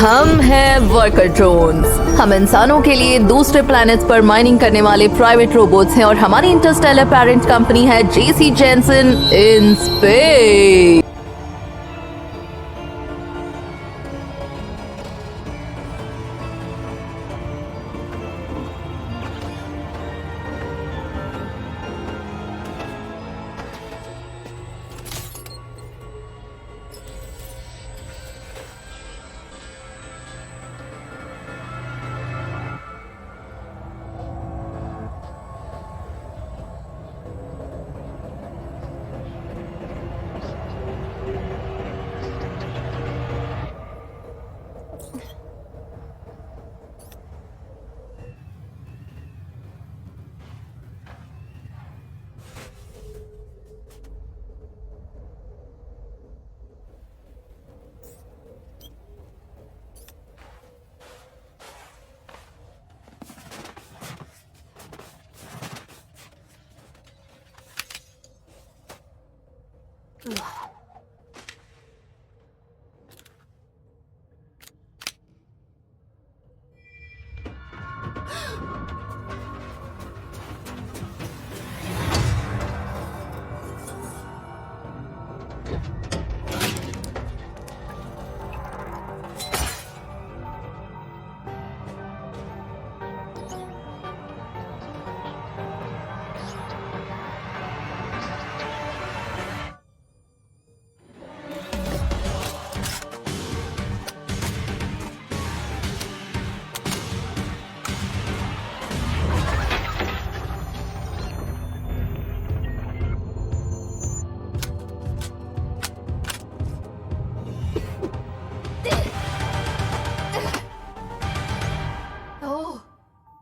हम हैं worker drones. हम इंसानों के लिए दूसरे प्लैनेट्स पर माइनिंग करने वाले प्राइवेट रोबोट्स हैं और हमारी इंटरस्टेलर पेरेंट कंपनी है जेसी जेनसन इन स्पेस।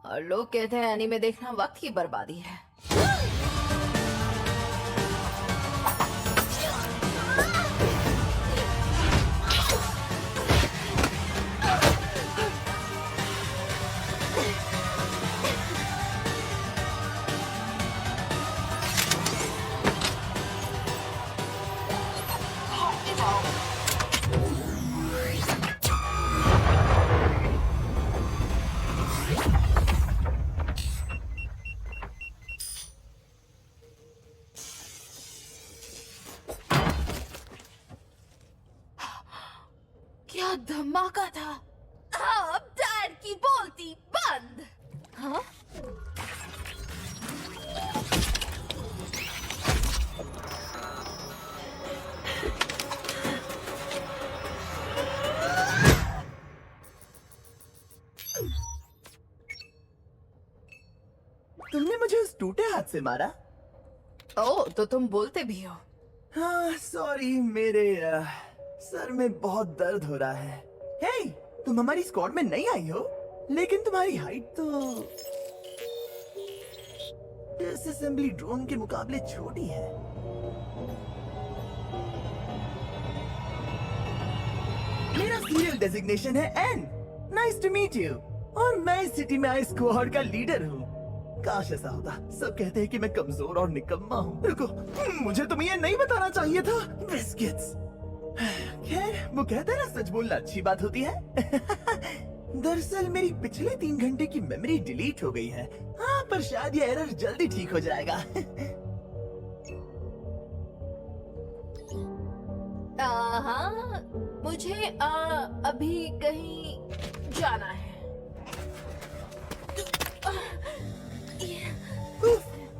और लोग कहते हैं एनीमे देखना वक्त की बर्बादी है। क्या धमाका था। अब डैड की बोलती बंद। हाँ? तुमने मुझे उस टूटे हाथ से मारा? ओह, तो तुम बोलते भी हो। हाँ, सॉरी, मेरे सर में बहुत दर्द हो रहा है। हे, तुम हमारी स्क्वाड में नहीं आई हो, लेकिन तुम्हारी हाइट तो डिसअसेंबली ड्रोन के मुकाबले छोटी है। मेरा सीरियल डेजिग्नेशन है N. Nice to meet you. और मैं इस सिटी में आई स्क्वाड का लीडर हूँ। काश ऐसा होता। सब कहते हैं कि मैं कमजोर और निकम्मा हूँ। रुको, मुझे तुम्हें ये नहीं बताना चाहिए था। बिस्किट्स। खैर, वो कहते हैं ना, सच बोलना अच्छी बात होती है। दरअसल मेरी पिछले 3 घंटे की मेमोरी डिलीट हो गई है। हाँ, पर शायद ये एरर जल्दी ठीक हो जाएगा। हाँ, मुझे अभी कहीं जाना है।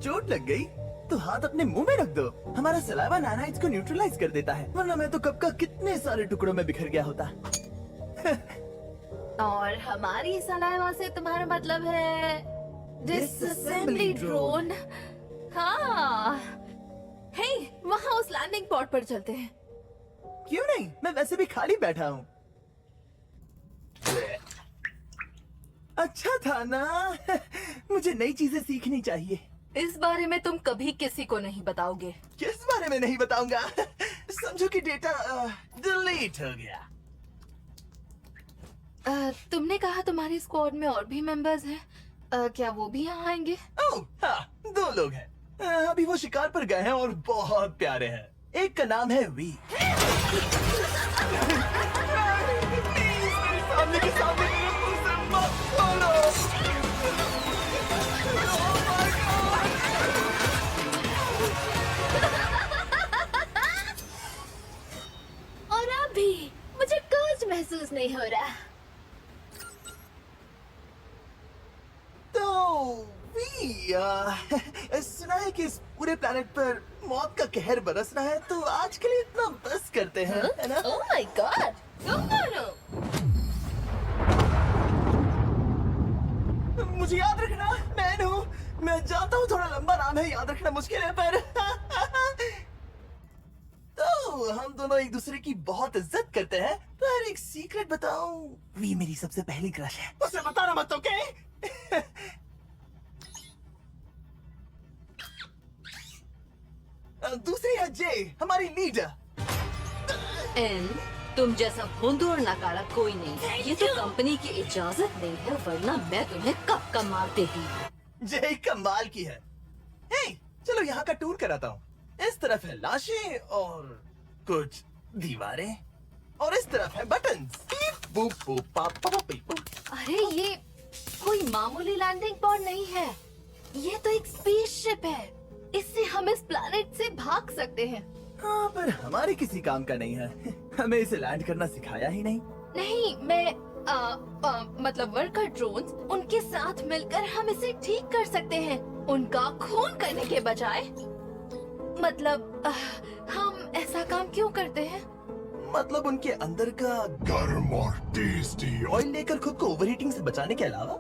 चोट लग गई तो हाथ अपने मुंह में रख दो। हमारा सलाइवा नानाइट्स को न्यूट्रलाइज कर देता है, वरना मैं तो कब का कितने सारे टुकड़ों में बिखर गया होता। और हमारी सलाइवा से तुम्हारा मतलब है डिसअसेंबली ड्रोन। हाँ, हे, वहाँ उस लैंडिंग पॉड पर चलते हैं। क्यों नहीं, मैं वैसे भी खाली बैठा हूँ। अच्छा था ना। मुझे नई चीजें सीखनी चाहिए। इस बारे में तुम कभी किसी को नहीं बताओगे। किस बारे में नहीं बताऊंगा? समझो कि डेटा डिलीट हो गया। तुमने कहा तुम्हारी स्क्वाड में और भी मेंबर्स हैं। क्या वो भी यहाँ आएंगे? ओह, हाँ, 2 लोग हैं। अभी वो शिकार पर गए हैं और बहुत प्यारे हैं। एक का नाम है वी। भी मुझे कुछ महसूस नहीं हो रहा। तो सुना है कि इस पूरे प्लेनेट पर मौत का कहर बरस रहा है, तो आज के लिए इतना बस करते हैं, है ना? Oh my God, no. मुझे याद रखना, मैन हूँ। मैं जानता हूँ थोड़ा लंबा नाम है, याद रखना मुश्किल है, पर तो हम दोनों एक दूसरे की बहुत इज्जत करते हैं। पर एक सीक्रेट बताऊं, वी मेरी सबसे पहली क्रश है। उसे बताना मत, ओके? दूसरी है जे, हमारी लीडर। एन, तुम जैसा भोंदू और नकारा कोई नहीं है। ये तो कंपनी की इजाजत नहीं है, वरना मैं तुम्हें कब का मार देती। जे कमाल की है। हे, चलो यहाँ का टूर कराता हूँ। इस तरफ है लाशें और कुछ दीवारें, और इस तरफ है बटन्स। बूप बूप पाप पाप पीप बूप। अरे ये कोई मामूली लैंडिंग पॉड नहीं है, ये तो एक स्पेसशिप है। इससे हम इस प्लैनेट से भाग सकते हैं। हाँ, पर हमारे किसी काम का नहीं है। हमें इसे लैंड करना सिखाया ही नहीं। नहीं, मैं मतलब वर्कर ड्रोन्स, उनके साथ मिलकर हम इसे ठीक कर सकते हैं, उनका खून करने के बजाय। मतलब हम ऐसा काम क्यों करते हैं? मतलब उनके अंदर का गर्म और टेस्टी ऑयल लेकर खुद को ओवरहीटिंग से बचाने के अलावा,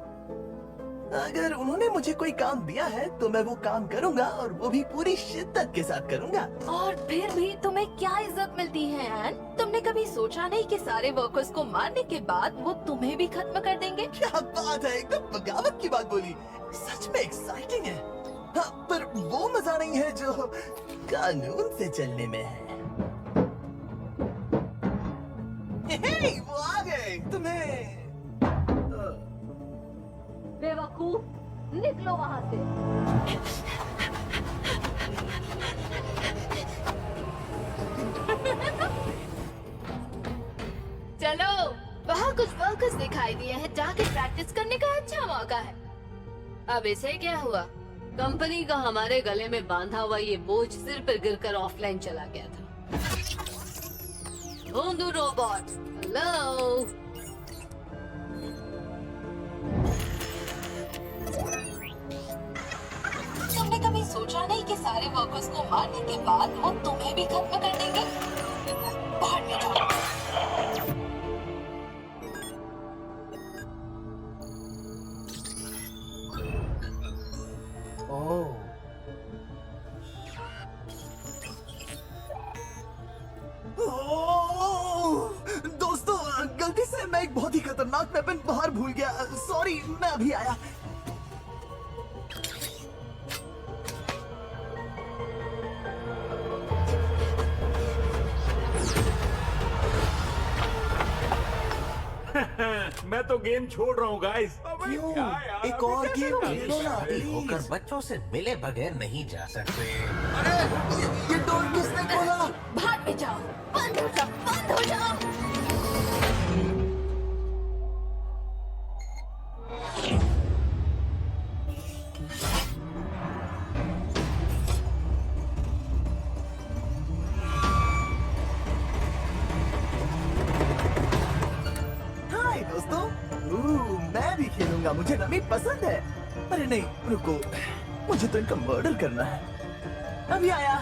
अगर उन्होंने मुझे कोई काम दिया है तो मैं वो काम करूंगा, और वो भी पूरी शिद्दत के साथ करूंगा। और फिर भी तुम्हें क्या इज्जत मिलती है एन? तुमने कभी सोचा नहीं कि सारे वर्कर्स को मारने के बाद वो तुम्हें भी खत्म कर देंगे? क्या बात है, एकदम बगावत की बात बोली। सच में एक्साइटिंग है। हाँ, पर वो मजा नहीं है जो कानून से चलने में है। हे, वो आ गए। तुम्हें बेवकूफ, निकलो वहाँ से। चलो, वहाँ कुछ वर्कर्स दिखाई दिए हैं, जाके प्रैक्टिस करने का अच्छा मौका है। अब इसे क्या हुआ? कंपनी का हमारे गले में बांधा हुआ ये बोझ सिर पर गिरकर ऑफलाइन चला गया था। भोंदू रोबोट, हेलो। तुमने कभी सोचा नहीं कि सारे वर्कर्स को मारने के बाद वो तुम्हें भी खत्म कर देंगे? बाहर में जाओ। दोस्तों, गलती से मैं एक बहुत ही खतरनाक वेपन बाहर भूल गया। सॉरी, मैं अभी आया। मैं तो गेम छोड़ रहा हूँ गाइस। क्यों? एक और गेम खेलो ना, होकर प्लीज। बच्चों से मिले बगैर नहीं जा सकते। ये डोर किसने खोला? बाहर में जाओ, बंद हो जाओ, बंद हो जाओ। हाय दोस्तों, मैं भी खेलूंगा, मुझे रमी पसंद है। अरे नहीं, रुको, मुझे तो इनका मर्डर करना है। अभी आया।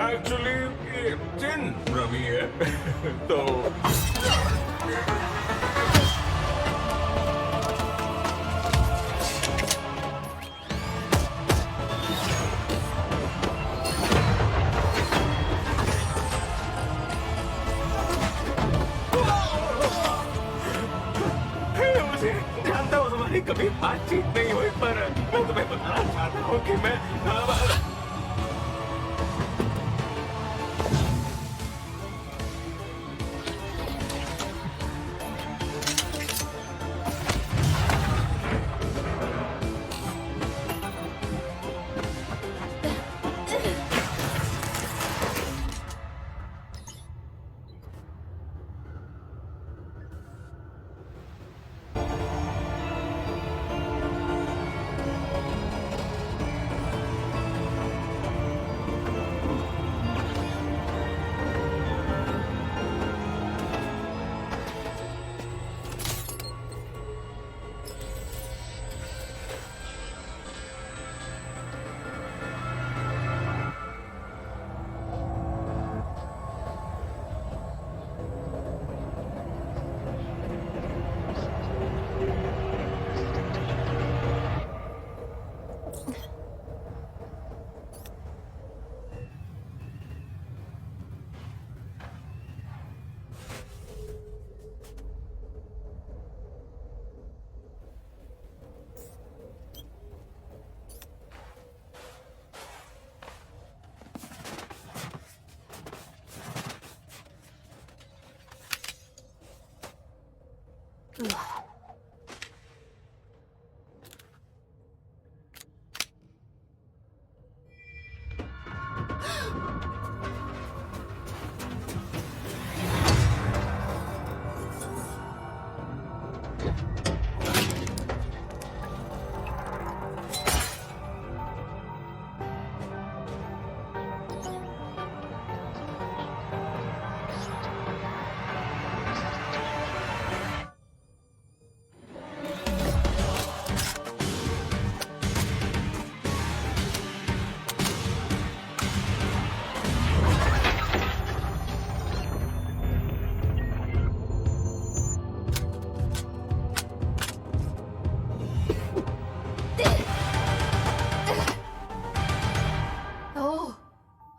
एक्चुअली ये जिन रवि है। तो मुझे जानता हूँ तुम्हारी कभी बातचीत नहीं हुई, पर मैं तुम्हें बताना चाहता हूँ कि मैं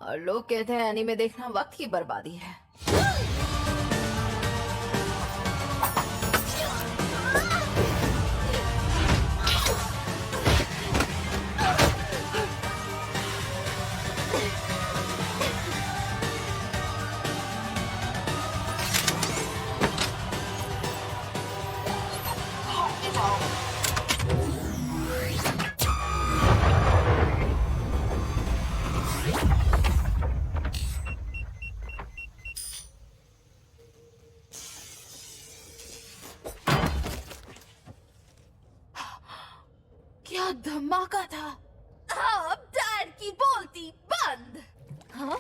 और लोग कहते हैं एनीमे देखना वक्त की बर्बादी है। क्या धमाका था। अब डैड की बोलती बंद। हाँ?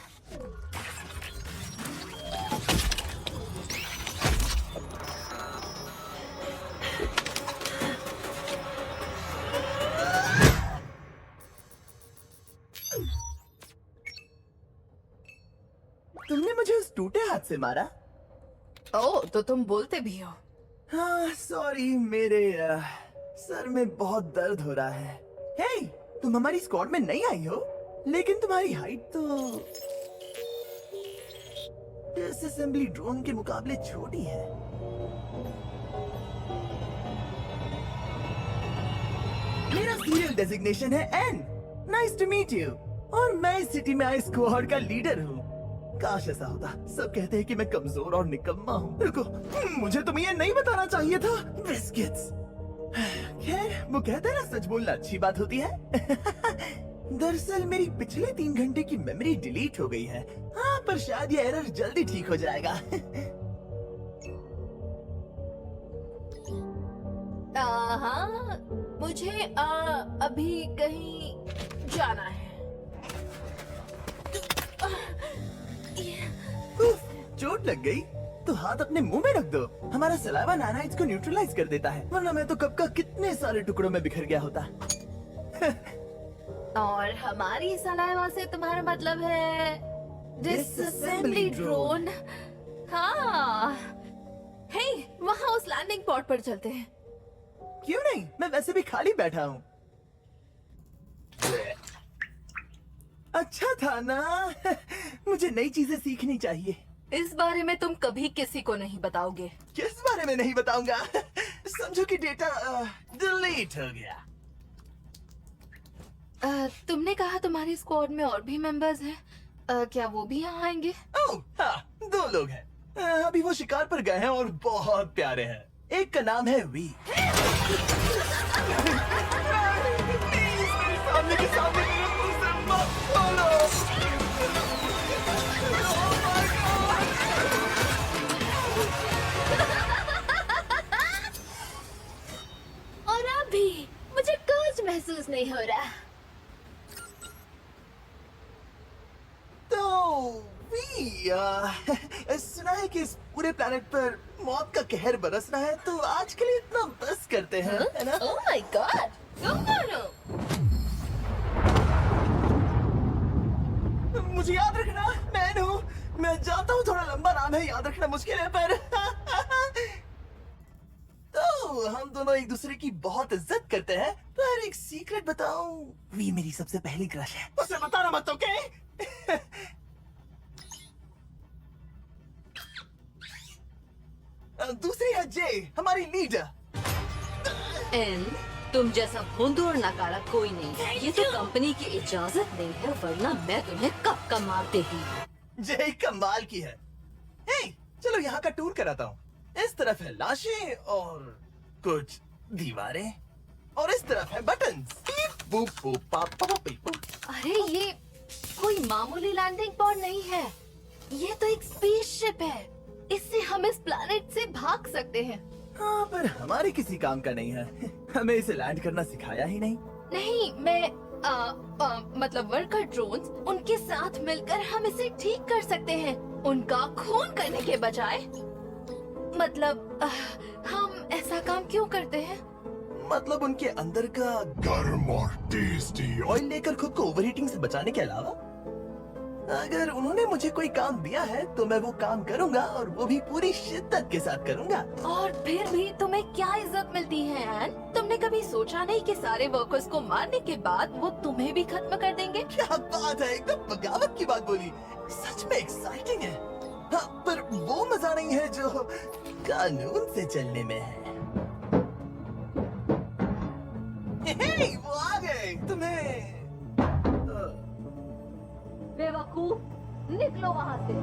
तुमने मुझे उस टूटे हाथ से मारा? ओह, तो तुम बोलते भी हो। हाँ सॉरी, मेरे सर में बहुत दर्द हो रहा है। हे, तुम हमारी स्क्वाड में नहीं आई हो, लेकिन तुम्हारी हाइट तो डिसअसेंबली ड्रोन के मुकाबले छोटी है। मेरा सीरियल डेजिग्नेशन है N. Nice to meet you. और मैं इस सिटी में आई स्क्वाड का लीडर हूँ। काश ऐसा होता। सब कहते हैं कि मैं कमजोर और निकम्मा हूँ। रुको, मुझे तुम्हें ये नहीं बताना चाहिए था। बिस्किट्स। खैर, वो कहते हैं ना, सच बोलना अच्छी बात होती है। दरअसल मेरी पिछले 3 घंटे की मेमोरी डिलीट हो गई है। हाँ, पर शायद ये एरर जल्दी ठीक हो जाएगा। हाँ, मुझे अभी कहीं जाना है। उफ, चोट लग गई तो हाथ अपने मुंह में रख दो। हमारा सलाइवा नाइट्स को न्यूट्रलाइज कर देता है, वरना मैं तो कब का कितने सारे टुकड़ों में बिखर गया होता। और हमारी सलाइवा से तुम्हारा मतलब है डिसअसेंबली ड्रोन। हाँ, हे, वहाँ उस लैंडिंग पॉड पर चलते हैं। क्यों नहीं, मैं वैसे भी खाली बैठा हूँ। अच्छा था ना। मुझे नई चीजें सीखनी चाहिए। इस बारे में तुम कभी किसी को नहीं बताओगे। किस बारे में नहीं बताऊंगा? समझो कि डेटा डिलीट हो गया। तुमने कहा तुम्हारी स्क्वाड में और भी मेंबर्स हैं। क्या वो भी यहाँ आएंगे? ओह हाँ, 2 लोग हैं। अभी वो शिकार पर गए हैं और बहुत प्यारे हैं। एक का नाम है वी। प्लीज मेरे सामने के सामने मेरे मुंह से मत बोलो। और अभी मुझे कुछ महसूस नहीं हो रहा। तो वी सुना है कि इस पूरे प्लेनेट पर मौत का कहर बरस रहा है, तो आज के लिए इतना बस करते हैं, है ना? ओह माय गॉड, तुम कौन हो? मुझे याद रखना, मैन हूँ। मैं जानता हूँ थोड़ा लंबा नाम है, याद रखना मुश्किल है, पर तो हम दोनों एक दूसरे की बहुत इज्जत करते हैं। पर एक सीक्रेट बताऊं, वी मेरी सबसे पहली क्रश है। उसे बताना मत, ओके? दूसरी है जे, हमारी लीडर। एन, तुम जैसा भोंदू और नकारा कोई नहीं। ये तो कंपनी की इजाजत नहीं है, वरना मैं तुम्हें कब का मार देती। जे कमाल की है। हे, चलो यहाँ का टूर कराता हूँ। इस तरफ है लाशें और कुछ दीवारें, और इस तरफ है बटन्स। पीप, बूप, बूप, पाप, पाप, पीप, बूप। अरे ये कोई मामूली लैंडिंग पॉड नहीं है, ये तो एक स्पेसशिप है। इससे हम इस प्लैनेट से भाग सकते हैं। हाँ, पर हमारे किसी काम का नहीं है। हमें इसे लैंड करना सिखाया ही नहीं। नहीं, मैं मतलब वर्कर ड्रोन्स, उनके साथ मिलकर हम इसे ठीक कर सकते हैं, उनका खून करने के बजाय। मतलब हम ऐसा काम क्यों करते हैं? मतलब उनके अंदर का गर्म और टेस्टी और ऑयल लेकर खुद को ओवरहीटिंग से बचाने के अलावा। अगर उन्होंने मुझे कोई काम दिया है तो मैं वो काम करूंगा और वो भी पूरी शिद्दत के साथ करूंगा। और फिर भी तुम्हें क्या इज्जत मिलती है एन? तुमने कभी सोचा नहीं कि सारे वर्कर्स को मारने के बाद वो तुम्हें भी खत्म कर देंगे? क्या बात है, एकदम बगावत की बात बोली। सच में एक्साइटिंग है। हाँ, पर वो मजा नहीं है जो कानून से चलने में है। हे, वो आ गए। तुम्हें बेवकूफ, निकलो वहाँ से।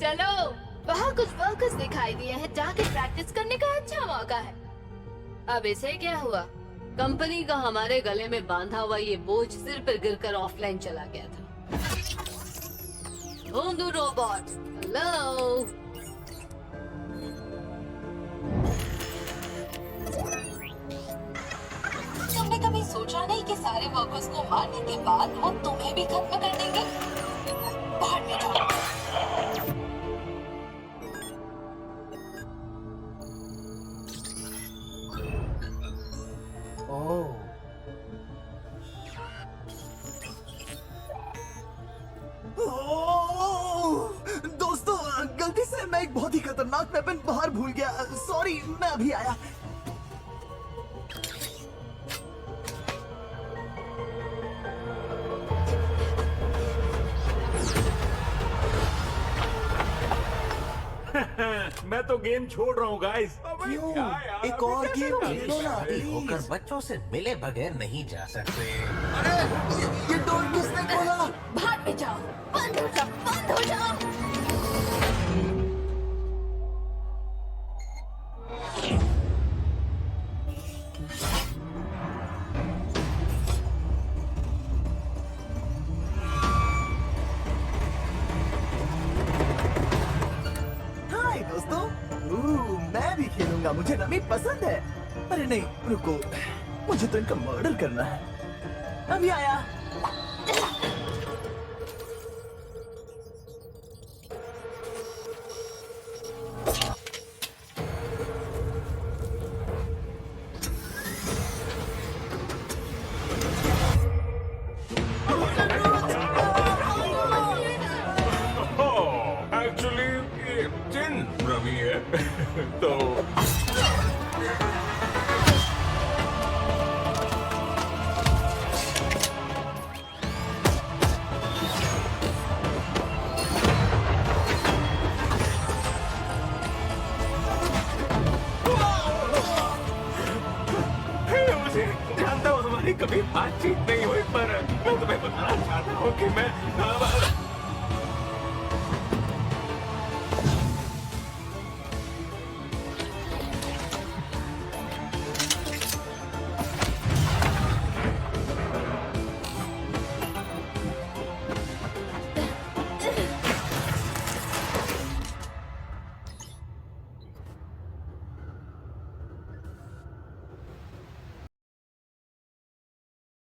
चलो, वहाँ कुछ वर्कर्स दिखाई दिए हैं। जाके प्रैक्टिस करने का अच्छा मौका है। अब इसे क्या हुआ? कंपनी का हमारे गले में बांधा हुआ ये बोझ सिर पर गिरकर ऑफलाइन चला गया था। भोंदू रोबोट, हेलो। तुमने कभी सोचा नहीं कि सारे वर्कर्स को मारने के बाद वो तुम्हें भी खत्म कर देंगे? बाहर में जाओ। ओह, दोस्तों, गलती से मैं एक बहुत ही खतरनाक वेपन बाहर भूल गया। सॉरी, मैं अभी आया। मैं तो गेम छोड़ रहा हूँ गाइस। क्यों? एक और गेम खेलो ना शादी होकर प्लीज। बच्चों से मिले बगैर नहीं जा सकते। ये डोर किसने खोला? बाहर में जाओ। बंद हो जाओ, बंद हो जाओ। हाय दोस्तों, मैं भी खेलूंगा। मुझे रमी पसंद है। अरे नहीं, रुको, मुझे तो इनका मर्डर करना है। अभी आया। एक्चुअली ये जिन रवि है। तो मुझे जानता हूँ तुम्हारी कभी बातचीत नहीं हुई, पर मैं तुम्हें बताना चाहता हूँ कि मैं